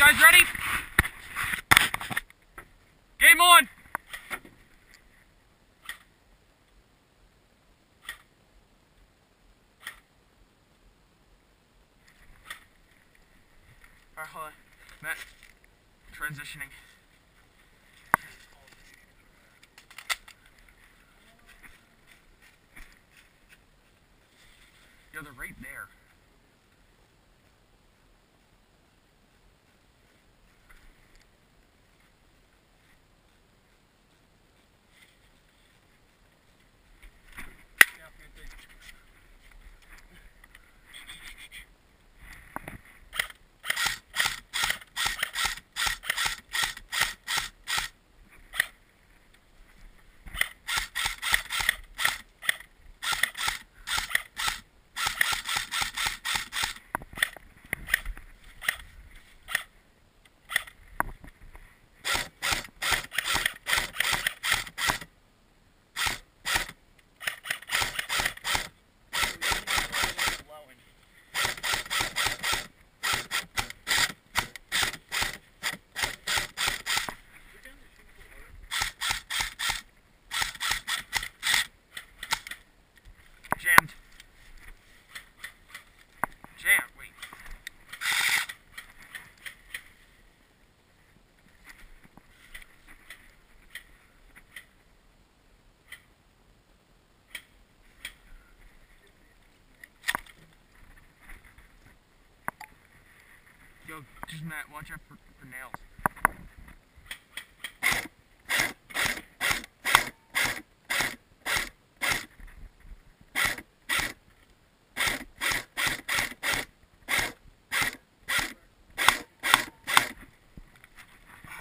Guys ready? Game on! Alright, hold on. Matt, transitioning. Yo, they're right there. Jammed. Wait. Yo, just Matt, watch out for nails.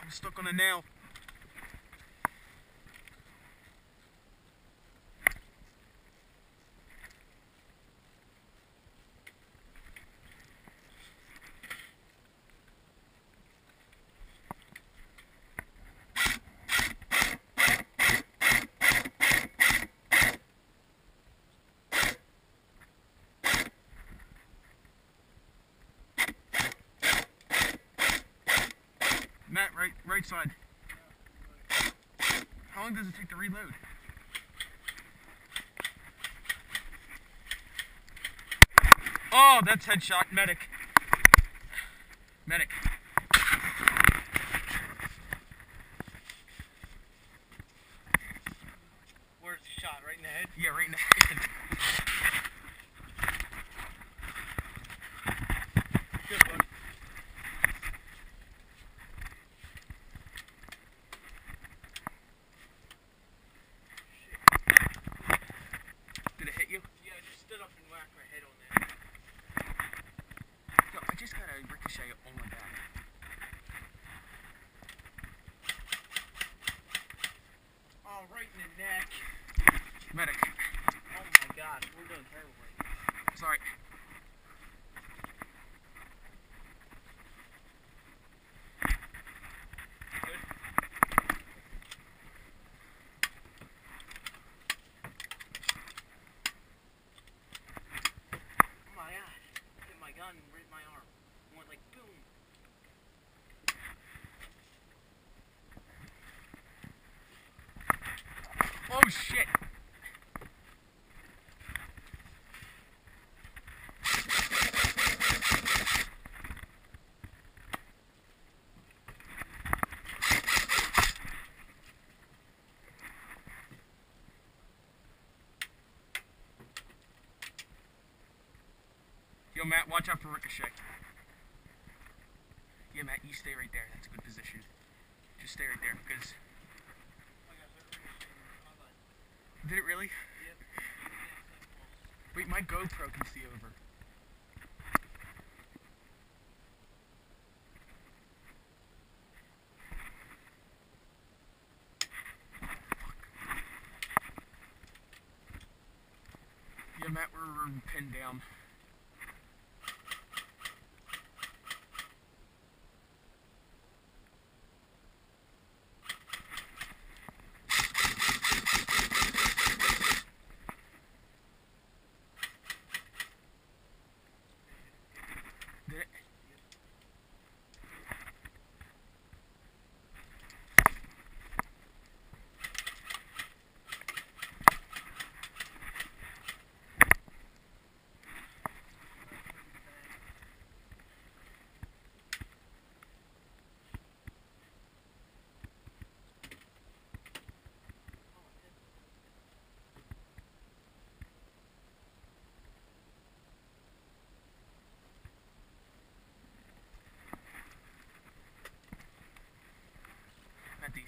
I'm stuck on a nail. Matt, right side. How long does it take to reload? Oh, that's headshot. Medic. Medic. Where's the shot? Right in the head? Yeah, right in the head. Good one. Did it hit you? Yeah, I just stood up and whacked my head on that. Yo, I just got a ricochet on my back. Oh, right in the neck. Medic. Oh my god, we're doing terrible right now. Sorry. Good. Oh my god. Hit my gun and ripped my arm. Went like boom. Oh shit. Yo, Matt, watch out for ricochet. Yeah, Matt, you stay right there. That's a good position. Just stay right there, because... Did it really? Yep. Wait, my GoPro can see over. Yeah, Matt, we're pinned down. Did it?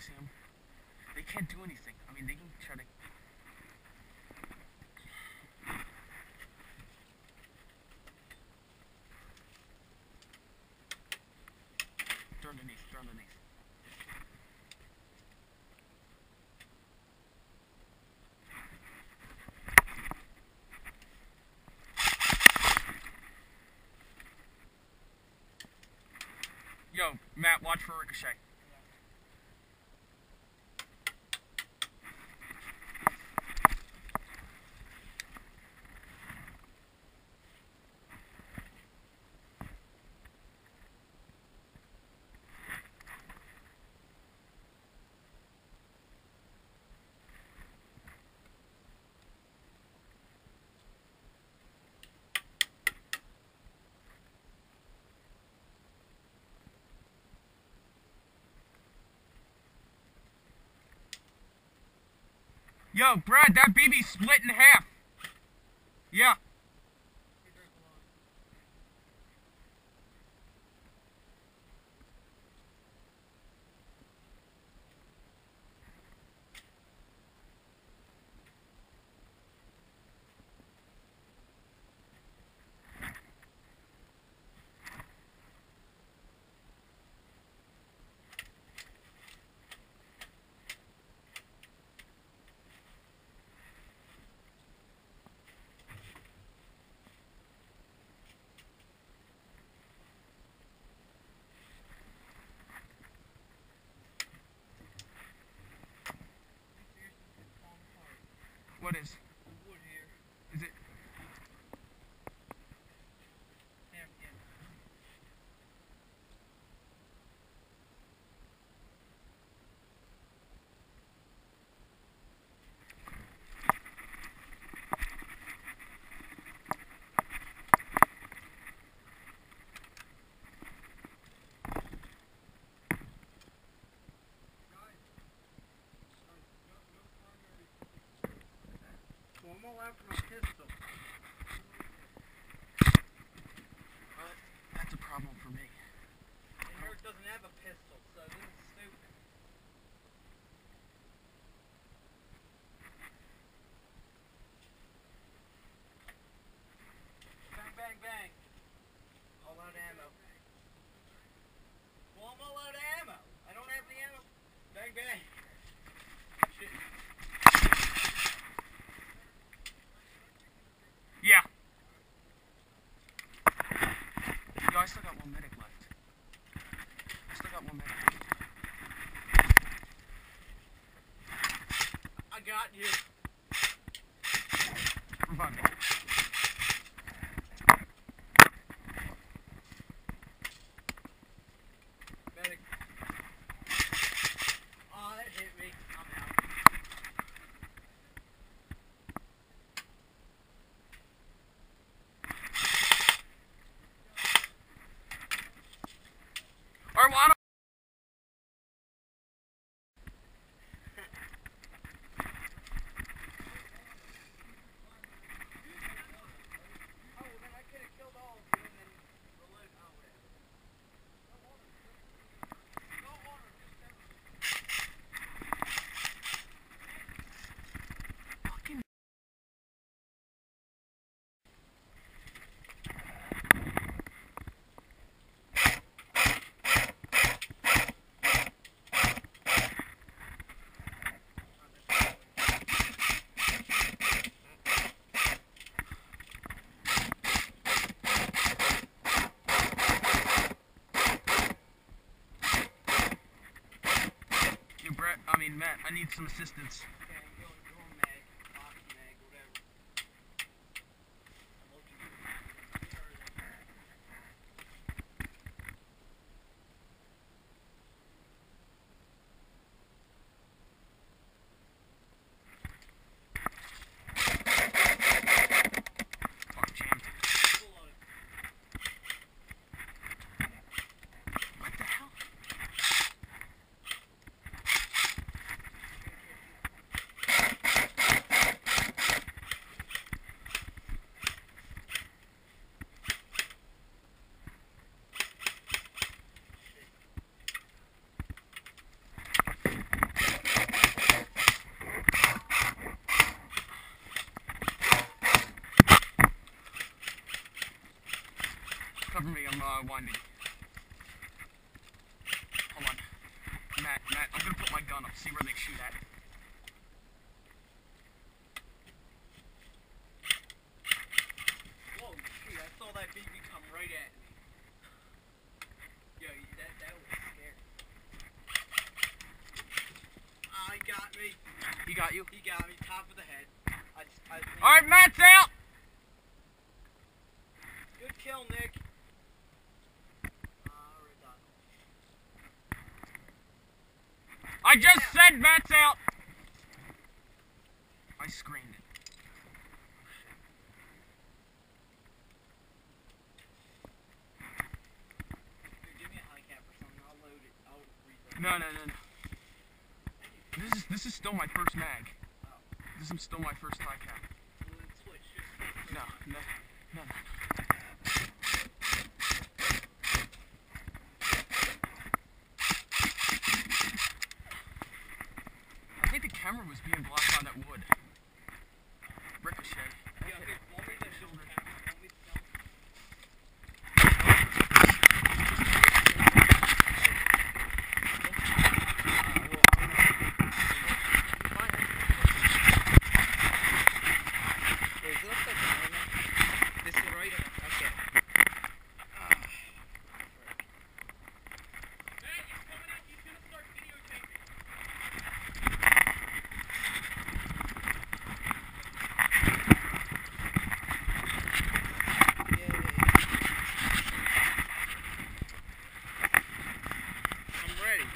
see them. They can't do anything. I mean, they can try to... They're underneath, they're underneath. Yo, Matt, watch for Ricochet. Yo, Brad, that baby's split in half. Yeah. What is? The wood here. Is it? Damn, yeah. Well, I'm all after my pistol. That's a problem for me. And Eric doesn't have a pistol, so this is stupid. Bang, bang, bang. All out ammo. Well, I'm all out of ammo. I don't have the ammo. Bang, bang. Shit. Yeah. Yo, I still got one medic left. I still got one medic left. I got you. Revive me. Medic. Oh, that hit me. I'm out. Arwana! Oh, well, then I could have killed all of you and then reload. Oh, whatever. No water, just Fucking... Yo, Brett, Matt, I need some assistance. okay, go on mag, box mag, whatever. I'm looking Fuck, jammed. full load. What the hell? cover me. I'm winding. Hold on. Matt, I'm gonna put my gun up, see where they shoot at. Whoa, shoot, I saw that BB come right at me. Yo, that was scary. Ah, he got me. He got you? He got me, top of the head. Alright, Matt's out! Good kill, Nick. We're done. I just said Matt's out! I screamed it. Dude, give me a high cap or something. I'll load it. I'll reload it. No. This is still my first mag. This is still my first high cap. Well, then switch. Just switch. No. I think the camera was being blocked by that wood. Ricochet. Yeah, here, want me to show the camera? Want me to film? This is right? Okay. I'm ready.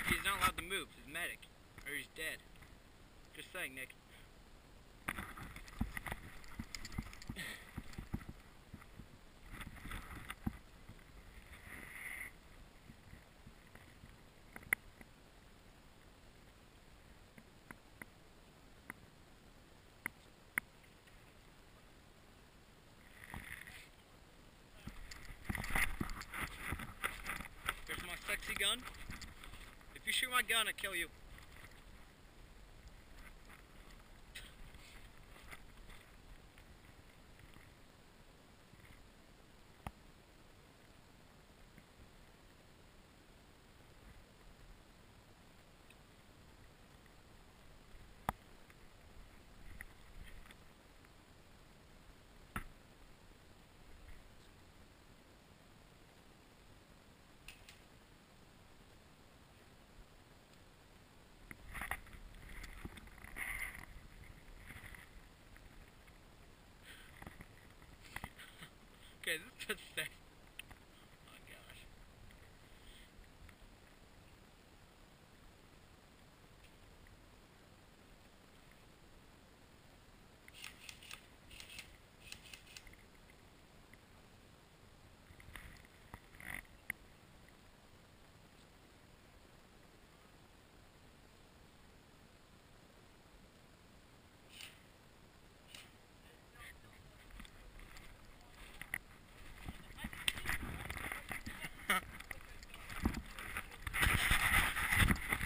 He's not allowed to move. He's medic. Or he's dead. Just saying, Nick. There's my sexy gun. If you shoot my gun, I kill you. Okay, this is pathetic. Oh my gosh.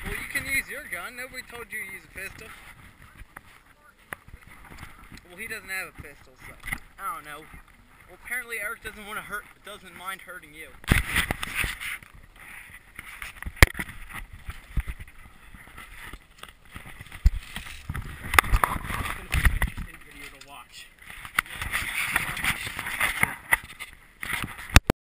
Well, you can use your gun. Nobody told you to use a pistol. Well, he doesn't have a pistol, so I don't know. Well, apparently Eric doesn't mind hurting you.